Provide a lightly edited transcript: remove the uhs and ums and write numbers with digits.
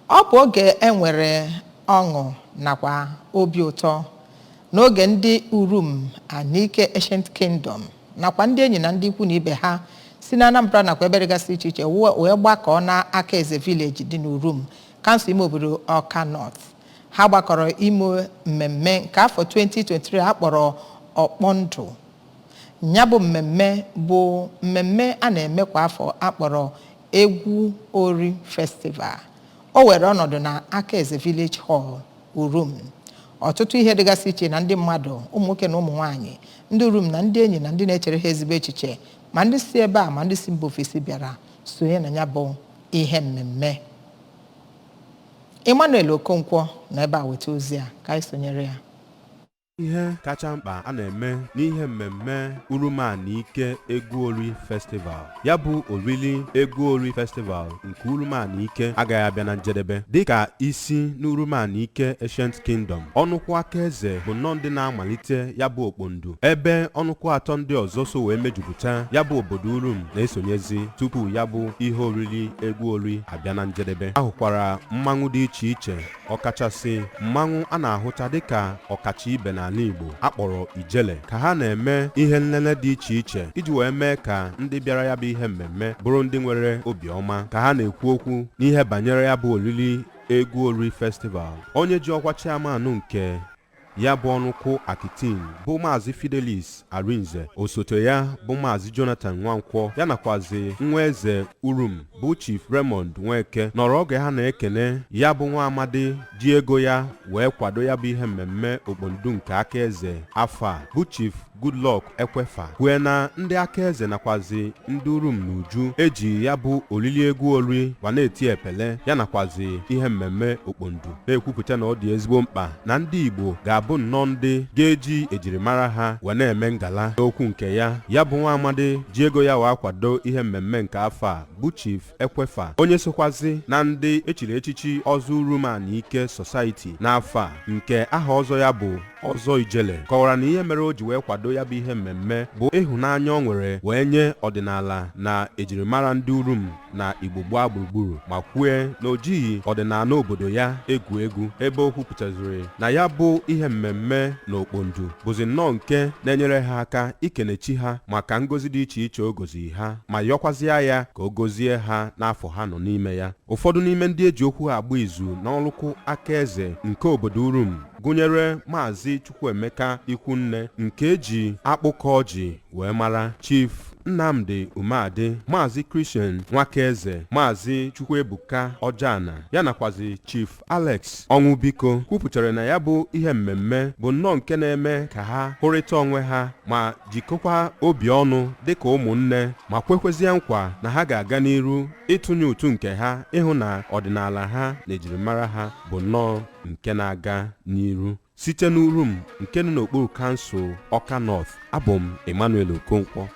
Ọ bụ oge enwere ọṅụ nakwa obi ụtọ n'oge ndị Urum Anike Ancient Kingdom nakwa ndị enyi na ndị ikwu na ibe ha si na Anambra nakwa ebe dịgasị iche iche wee gbakọọ na Akaeze Village dị n'Urum, kansụl ime obodo Ọka North. Ha gbakọrọ ime mmemme nke afọ 2023 akpọrọ Okpondu. Ya bụ mmemme bụ mmemme a na-eme kwa afọ akpọrọ Egwu Ori Festival. O were ọnọdụ na Akaeze Village Hall Urum. Ọtụtụ ihe dịgasị iche na ndị mmadụ, ụmụ nwoke na ụmụ nwaanyị, ndị Urum na ndị enyi na ndị na-echere ha ezigbo echiche, ma ndị si ebe a ma ndị si mba ofesi bịara sonye na ya bụ ihe mmemme. Emmanuel Okonkwo na ebe a weta ozi a ka anyị sonyere ya. Ihe kacha mkpa a na-eme n'ihe mmemme Urum Anike Egwu Ori Festival. Ya bụ oriri Egwu Ori Festival nke Urum Anike agaghị abịa na njedebe dịka isi n'Urum Anike Ancient Kingdom. Ọnụkwụ Akaeze bụ nnọọ ndị na-amalite ya bụ Okpondu, ebe ọnụkwụ atọ ndị ọzọ so wee mejupụta ya bụ obodo Urum na-esonyezi tupu ya bụ ihe oriri Egwu Ori abịa na njedebe. Ahụkwara mmanwụ dị iche iche, ọkachasị mmanwụ a na-ahụta dịka ọkacha ibe na ala Igbo akpọrọ Ijele, ka ha na-eme ihe nlele dị iche iche iji wee mee ka ndị bịara ya bụ ihe mmemme bụrụ ndị nwere obiọma ka ha na-ekwu okwu n'ihe banyere ya bụ oriri Egwu Ori Festival. Onye ji ọkwa chairman nke ya bụ ọnụkwụ Akitin bụ Maazị Fidelis Arinze, osote ya bụ Maazị Jonathan Nwankwọ, ya nakwazi nwa eze Urum bụ Chief Raymond Nweke nọrọ oge ha na-ekene ya bụ nwa amadi ji ego ya wee kwado ya bụ ihe mmemme Okpondu nke Akaeze afọ a bụ Chief Goodluck Ekwefa, kwue na ndị Akaeze nakwazi ndị Urum n'uju eji ya bụ olili egwu ori wa na-eti epele ya nakwazi ihe mmemme Okpondu, na-ekwupụta na ọ dị ezigbo mkpa na ndị Igbo ga-abụ nnọọ ndị ga-eji ejirimara ha wee na-eme ngala. N'okwu nke ya bụ nwa amadi ji ego ya wee kwado ihe mmemme nke afọ a bụ Chief Ekwefa, onye sokwazi na ndị echiri echichi ọzọ Urum Anike Society n'afọ a nke aha ọzọ ya bụ Ọzọ Ijele, kọwara na ihe mere o ji wee kwado ya bụ ihe mmemme bụ ịhụnanya o nwere wee nye ọdịnala na ejirimara ndị Urum na Igbo gbaa gburugburu, ma kwue na o jighị ọdịnala obodo ya egwu egwu, ebe o kwupụtaziri na ya bụ ihe mmemme na Okpondu bụzi nnọọ nke na-enyere ha aka ikenechi ha maka ngozi dị iche iche o goziri ha, ma yọkwazịa ya ka o gozie ha n'afọ ha nọ n'ime ya. Ụfọdụ n'ime ndị eji okwu ha agba izu n'ọlụkwụ Akaeze nke obodo Urum gụnyere Maazị Chukwuemeka Ikwunne nke eji akpụkọ ọjị wee mara, Chief Nnamdi Umeadị, Maazị Christian Nwakaeze, Maazị Chukwuebuka Ọjana, ya nakwazi Chief Alex Ọnwụbiko kwupụtara na ya bụ ihe mmemme bụ nnọọ nke na-eme ka ha hụrịta onwe ha ma jikọkwa obi ọnụ dịka ụmụnne, ma kwekwezie nkwa na ha ga-aga n'iru ịtụnye ụtụ nke ha ịhụ na ọdịnala ha na ejirimara ha bụ nnọọ nke na-aga n'iru. Site n'Urum nke nọ n'okpuru kansụl Ọka North, abụ m Emmanuel Okonkwo.